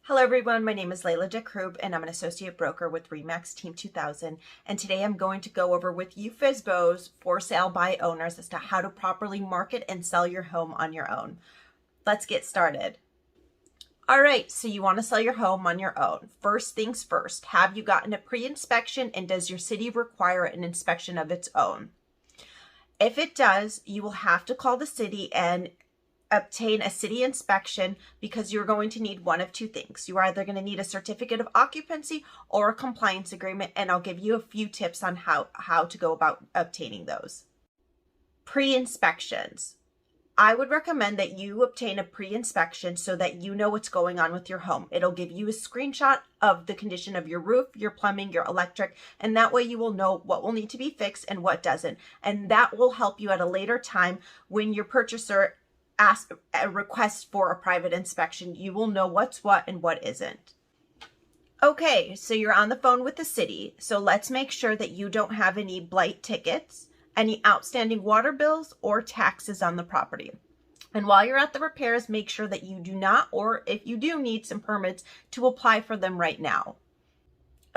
Hello everyone, my name is Laila Dakroub and I'm an associate broker with RE/MAX Team 2000, and today I'm going to go over with you FSBOs for sale by owners as to how to properly market and sell your home on your own. Let's get started. Alright, so you want to sell your home on your own. First things first, have you gotten a pre-inspection and does your city require an inspection of its own? If it does, you will have to call the city and obtain a city inspection because you're going to need one of two things. You're either going to need a certificate of occupancy or a compliance agreement, and I'll give you a few tips on how to go about obtaining those. Pre-inspections. I would recommend that you obtain a pre-inspection so that you know what's going on with your home. It'll give you a screenshot of the condition of your roof, your plumbing, your electric, and that way you will know what will need to be fixed and what doesn't. And that will help you at a later time when your purchaser ask a request for a private inspection. You will know what's what and what isn't. Okay, so you're on the phone with the city. So let's make sure that you don't have any blight tickets, any outstanding water bills, or taxes on the property. And while you're at the repairs, make sure that you do not, or if you do need some permits, to apply for them right now.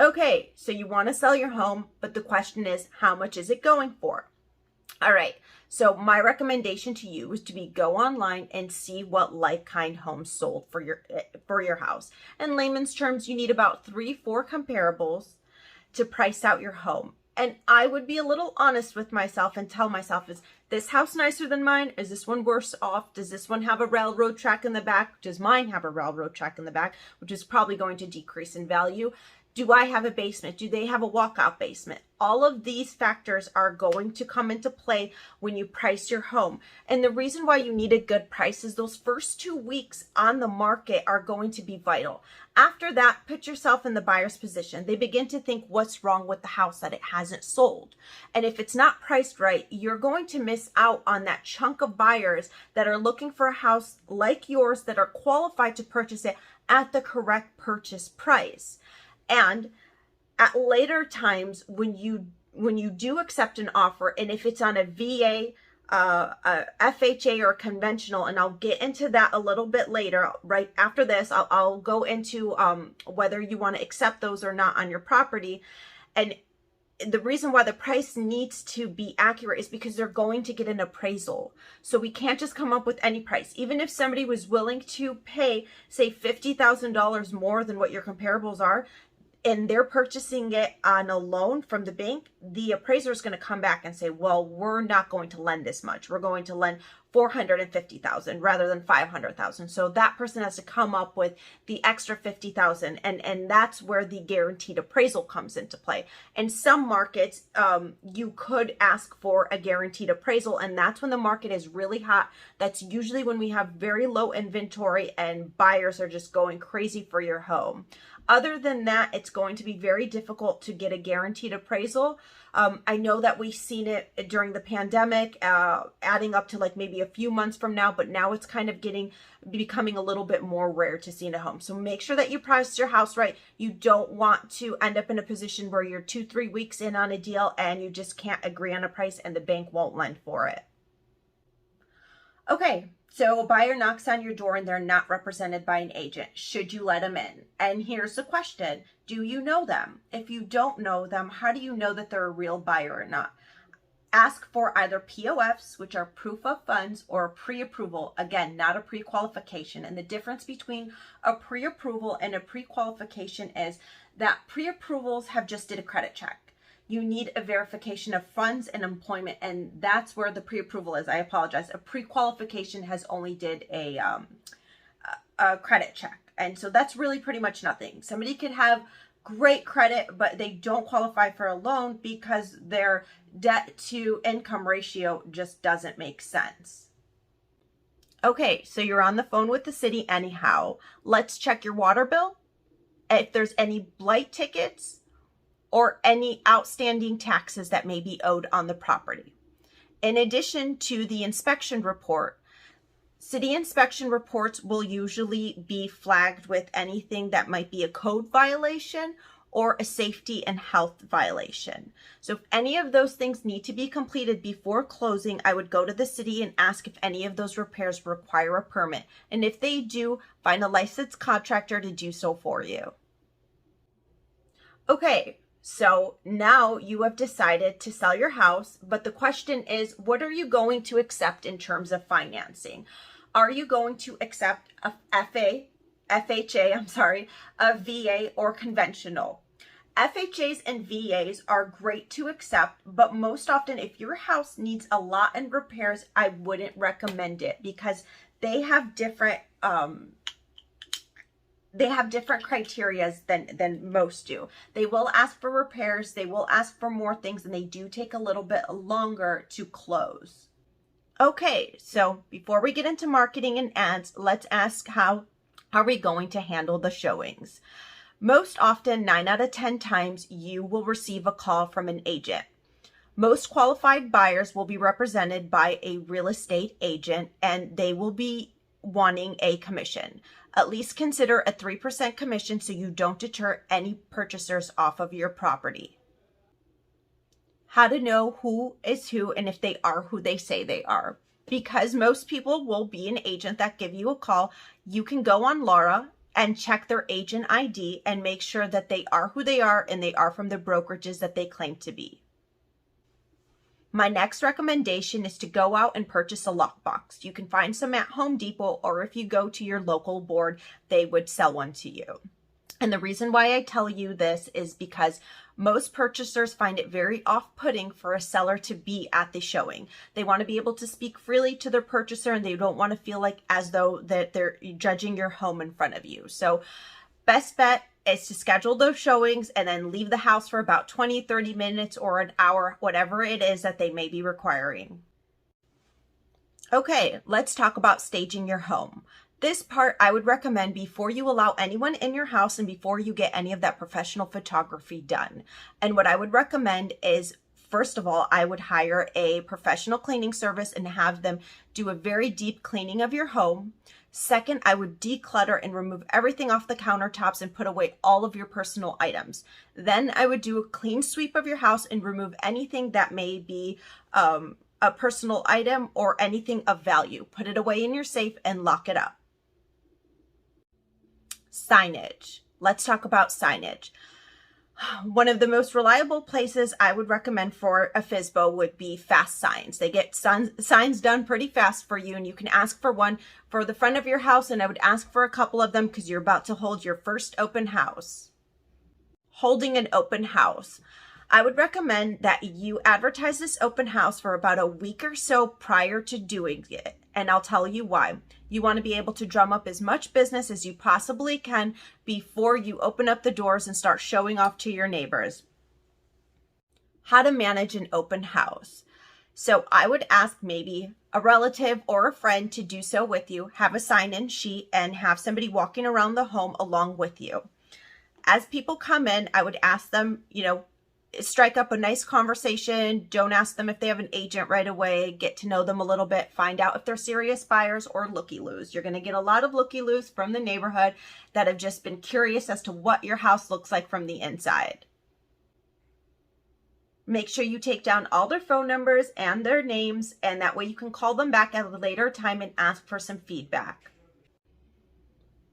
Okay, so you want to sell your home, but the question is, how much is it going for? All right, so my recommendation to you is to go online and see what like-kind homes sold for your house. In layman's terms, you need about 3-4 comparables to price out your home. And I would be a little honest with myself and tell myself, is this house nicer than mine? Is this one worse off? Does this one have a railroad track in the back? Does mine have a railroad track in the back, which is probably going to decrease in value? Do I have a basement? Do they have a walkout basement? All of these factors are going to come into play when you price your home. And the reason why you need a good price is those first 2 weeks on the market are going to be vital. After that, put yourself in the buyer's position. They begin to think what's wrong with the house that it hasn't sold. And if it's not priced right, you're going to miss out on that chunk of buyers that are looking for a house like yours that are qualified to purchase it at the correct purchase price. And at later times, when you do accept an offer, and if it's on a VA, a FHA, or conventional, and I'll get into that a little bit later, right after this, I'll go into whether you want to accept those or not on your property. And the reason why the price needs to be accurate is because they're going to get an appraisal. So we can't just come up with any price. Even if somebody was willing to pay, say, $50,000 more than what your comparables are, and they're purchasing it on a loan from the bank, the appraiser is going to come back and say, well, we're not going to lend this much. We're going to lend $450,000 rather than $500,000. So that person has to come up with the extra $50,000, and that's where the guaranteed appraisal comes into play. In some markets, you could ask for a guaranteed appraisal, and that's when the market is really hot. That's usually when we have very low inventory and buyers are just going crazy for your home. Other than that, it's going to be very difficult to get a guaranteed appraisal. I know that we've seen it during the pandemic, adding up to like maybe a few months from now, but now it's kind of becoming a little bit more rare to see in a home. So make sure that you price your house right. You don't want to end up in a position where you're 2-3 weeks in on a deal and you just can't agree on a price and the bank won't lend for it. Okay, so a buyer knocks on your door and they're not represented by an agent. Should you let them in? And here's the question. Do you know them? If you don't know them, how do you know that they're a real buyer or not? Ask for either POFs, which are proof of funds, or a pre-approval. Again, not a pre-qualification. And the difference between a pre-approval and a pre-qualification is that pre-approvals have just did a credit check. You need a verification of funds and employment, and that's where the pre-approval is. I apologize. A pre-qualification has only did a credit check, and so that's really pretty much nothing. Somebody could have great credit, but they don't qualify for a loan because their debt to income ratio just doesn't make sense. Okay, so you're on the phone with the city anyhow. Let's check your water bill. If there's any blight tickets, or any outstanding taxes that may be owed on the property. In addition to the inspection report, city inspection reports will usually be flagged with anything that might be a code violation or a safety and health violation. So if any of those things need to be completed before closing, I would go to the city and ask if any of those repairs require a permit. And if they do, find a licensed contractor to do so for you. Okay, so now you have decided to sell your house, but the question is, what are you going to accept in terms of financing? Are you going to accept a FHA, a VA, or conventional? FHAs and VAs are great to accept, but most often if your house needs a lot in repairs, I wouldn't recommend it because they have different criteria than most do. They will ask for repairs, they will ask for more things, and they do take a little bit longer to close. Okay, so before we get into marketing and ads, let's ask how are we going to handle the showings? Most often, 9 out of 10 times, you will receive a call from an agent. Most qualified buyers will be represented by a real estate agent, and they will be wanting a commission. At least consider a 3% commission so you don't deter any purchasers off of your property. How to know who is who and if they are who they say they are. Because most people will be an agent that give you a call, you can go on Laura and check their agent ID and make sure that they are who they are and they are from the brokerages that they claim to be. My next recommendation is to go out and purchase a lockbox. You can find some at Home Depot, or if you go to your local board, they would sell one to you. And the reason why I tell you this is because most purchasers find it very off-putting for a seller to be at the showing. They want to be able to speak freely to their purchaser, and they don't want to feel like as though that they're judging your home in front of you. So best bet is to schedule those showings and then leave the house for about 20, 30 minutes or an hour, whatever it is that they may be requiring. Okay, let's talk about staging your home. This part I would recommend before you allow anyone in your house and before you get any of that professional photography done. And what I would recommend is, first of all, I would hire a professional cleaning service and have them do a very deep cleaning of your home. Second, I would declutter and remove everything off the countertops and put away all of your personal items. Then I would do a clean sweep of your house and remove anything that may be a personal item or anything of value. Put it away in your safe and lock it up. Signage. Let's talk about signage. One of the most reliable places I would recommend for a FSBO would be Fast Signs. They get signs done pretty fast for you, and you can ask for one for the front of your house, and I would ask for a couple of them because you're about to hold your first open house. Holding an open house. I would recommend that you advertise this open house for about a week or so prior to doing it, and I'll tell you why. You want to be able to drum up as much business as you possibly can before you open up the doors and start showing off to your neighbors. How to manage an open house. So I would ask maybe a relative or a friend to do so with you, have a sign-in sheet, and have somebody walking around the home along with you. As people come in, I would ask them, strike up a nice conversation. Don't ask them if they have an agent right away. Get to know them a little bit. Find out if they're serious buyers or looky-loos. You're going to get a lot of looky-loos from the neighborhood that have just been curious as to what your house looks like from the inside. Make sure you take down all their phone numbers and their names, and that way you can call them back at a later time and ask for some feedback.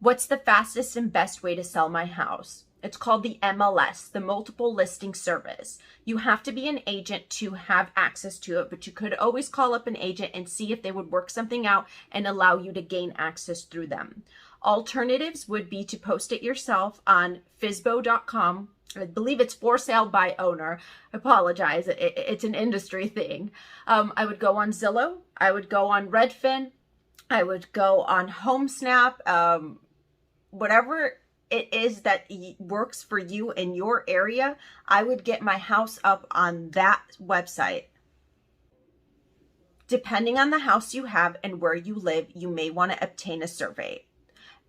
What's the fastest and best way to sell my house? It's called the MLS, the Multiple Listing Service. You have to be an agent to have access to it, but you could always call up an agent and see if they would work something out and allow you to gain access through them. Alternatives would be to post it yourself on FSBO.com. I believe it's for sale by owner. I apologize, it's an industry thing. I would go on Zillow. I would go on Redfin. I would go on HomeSnap. Whatever it is that works for you in your area, I would get my house up on that website. Depending on the house you have and where you live, you may want to obtain a survey.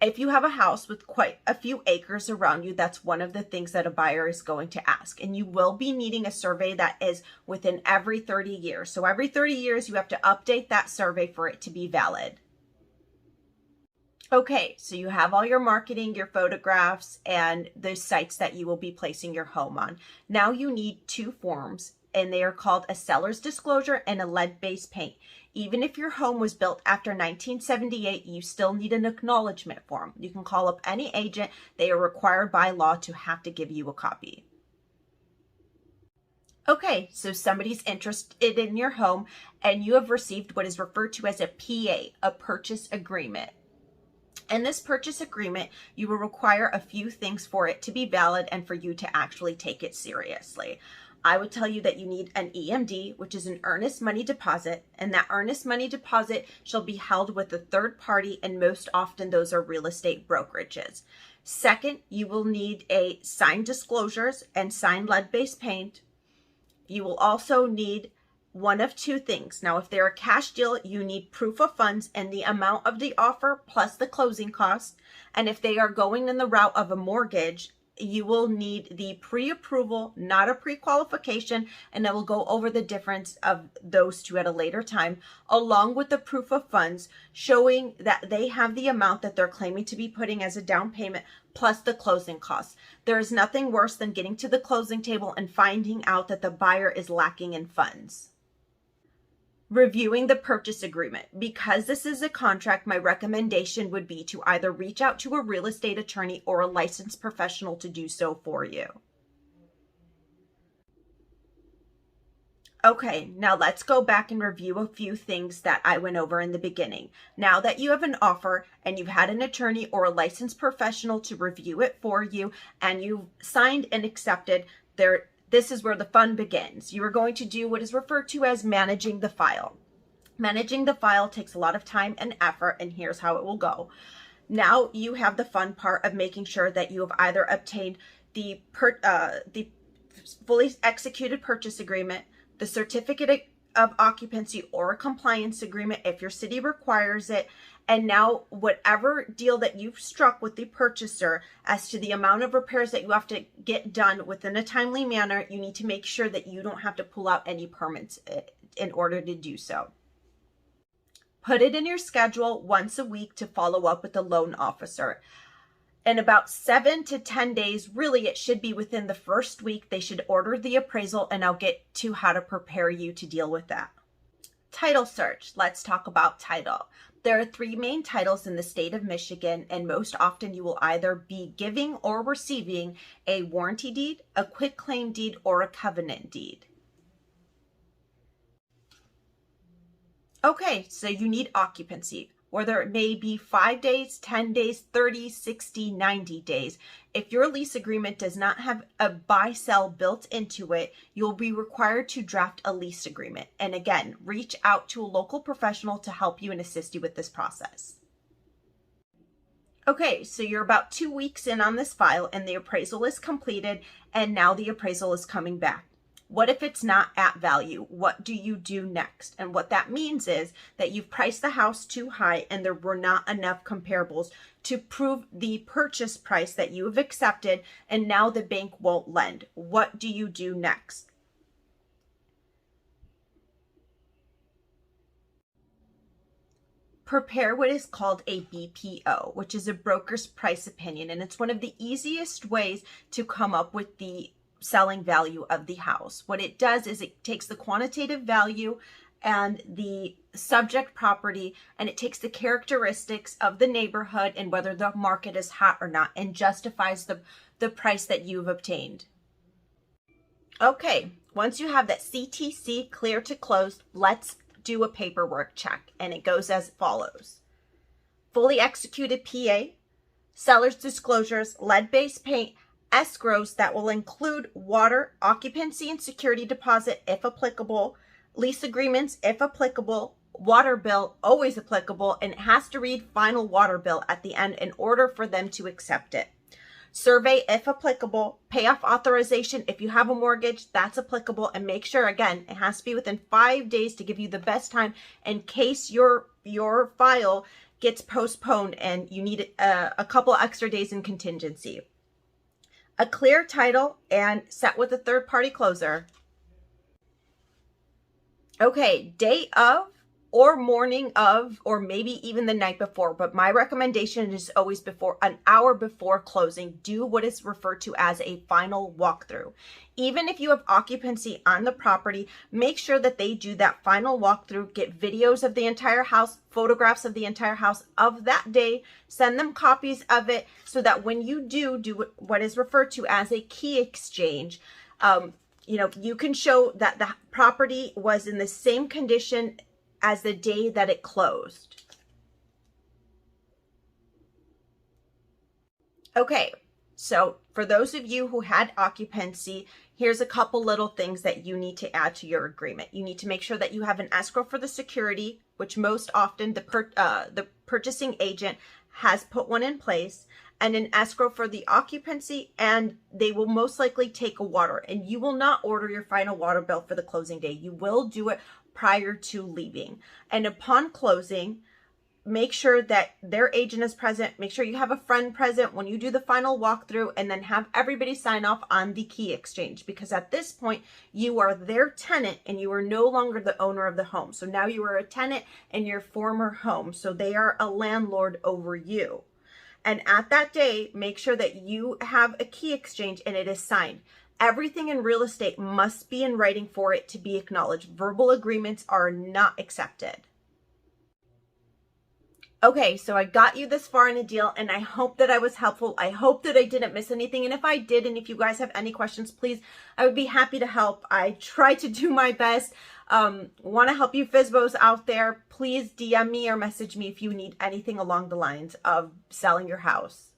If you have a house with quite a few acres around you, that's one of the things that a buyer is going to ask. And you will be needing a survey that is within every 30 years. So every 30 years, you have to update that survey for it to be valid. Okay, so you have all your marketing, your photographs, and the sites that you will be placing your home on. Now you need two forms, and they are called a seller's disclosure and a lead-based paint. Even if your home was built after 1978, you still need an acknowledgement form. You can call up any agent. They are required by law to have to give you a copy. Okay, so somebody's interested in your home and you have received what is referred to as a PA, a purchase agreement. In this purchase agreement, you will require a few things for it to be valid and for you to actually take it seriously. I would tell you that you need an EMD, which is an earnest money deposit, and that earnest money deposit shall be held with a third party, and most often those are real estate brokerages. Second, you will need a signed disclosures and signed lead-based paint. You will also need one of two things. Now, if they're a cash deal, you need proof of funds and the amount of the offer plus the closing costs. And if they are going in the route of a mortgage, you will need the pre-approval, not a pre-qualification, and I will go over the difference of those two at a later time, along with the proof of funds showing that they have the amount that they're claiming to be putting as a down payment plus the closing costs. There is nothing worse than getting to the closing table and finding out that the buyer is lacking in funds. Reviewing the purchase agreement. Because this is a contract, my recommendation would be to either reach out to a real estate attorney or a licensed professional to do so for you. Okay, now let's go back and review a few things that I went over in the beginning. Now that you have an offer and you've had an attorney or a licensed professional to review it for you and you've signed and accepted, this is where the fun begins. You are going to do what is referred to as managing the file. Managing the file takes a lot of time and effort, and here's how it will go. Now you have the fun part of making sure that you have either obtained the fully executed purchase agreement, the certificate of occupancy or a compliance agreement if your city requires it, and now whatever deal that you've struck with the purchaser as to the amount of repairs that you have to get done within a timely manner, you need to make sure that you don't have to pull out any permits in order to do so. Put it in your schedule once a week to follow up with the loan officer. In about 7 to 10 days, really it should be within the first week, they should order the appraisal, and I'll get to how to prepare you to deal with that. Title search. Let's talk about title. There are 3 main titles in the state of Michigan, and most often you will either be giving or receiving a warranty deed, a quitclaim deed, or a covenant deed. Okay, so you need occupancy, whether it may be 5 days, 10 days, 30, 60, 90 days. If your lease agreement does not have a buy-sell built into it, you'll be required to draft a lease agreement. And again, reach out to a local professional to help you and assist you with this process. Okay, so you're about 2 weeks in on this file and the appraisal is completed, and now the appraisal is coming back. What if it's not at value? What do you do next? And what that means is that you've priced the house too high and there were not enough comparables to prove the purchase price that you have accepted, and now the bank won't lend. What do you do next? Prepare what is called a BPO, which is a broker's price opinion, and it's one of the easiest ways to come up with the selling value of the house. What it does is it takes the quantitative value and the subject property, and it takes the characteristics of the neighborhood and whether the market is hot or not, and justifies the price that you've obtained. Okay, once you have that CTC clear to close, let's do a paperwork check, and it goes as follows. Fully executed PA, seller's disclosures, lead-based paint, escrows that will include water, occupancy and security deposit if applicable, lease agreements if applicable, water bill always applicable, and it has to read final water bill at the end in order for them to accept it. Survey if applicable, payoff authorization if you have a mortgage, that's applicable, and make sure, again, it has to be within 5 days to give you the best time in case your file gets postponed and you need a couple extra days in contingency. A clear title and set with a third-party closer. Okay, day of or morning of, or maybe even the night before. But my recommendation is always before, an hour before closing, do what is referred to as a final walkthrough. Even if you have occupancy on the property, make sure that they do that final walkthrough, get videos of the entire house, photographs of the entire house of that day, send them copies of it, so that when you do what is referred to as a key exchange, you know, you can show that the property was in the same condition as the day that it closed. Okay, so for those of you who had occupancy, here's a couple little things that you need to add to your agreement. You need to make sure that you have an escrow for the security, which most often the purchasing agent has put one in place, and an escrow for the occupancy, and they will most likely take a water. And you will not order your final water bill for the closing day. You will do it prior to leaving. And upon closing, make sure that their agent is present. Make sure you have a friend present when you do the final walkthrough, and then have everybody sign off on the key exchange, because at this point you are their tenant and you are no longer the owner of the home. So now you are a tenant in your former home. So they are a landlord over you. And at that day, make sure that you have a key exchange and it is signed. Everything in real estate must be in writing for it to be acknowledged. Verbal agreements are not accepted. Okay, so I got you this far in a deal, and I hope that I was helpful. I hope that I didn't miss anything. And if I did, and if you guys have any questions, please, I would be happy to help. I try to do my best. Want to help you FSBOs out there. Please DM me or message me if you need anything along the lines of selling your house.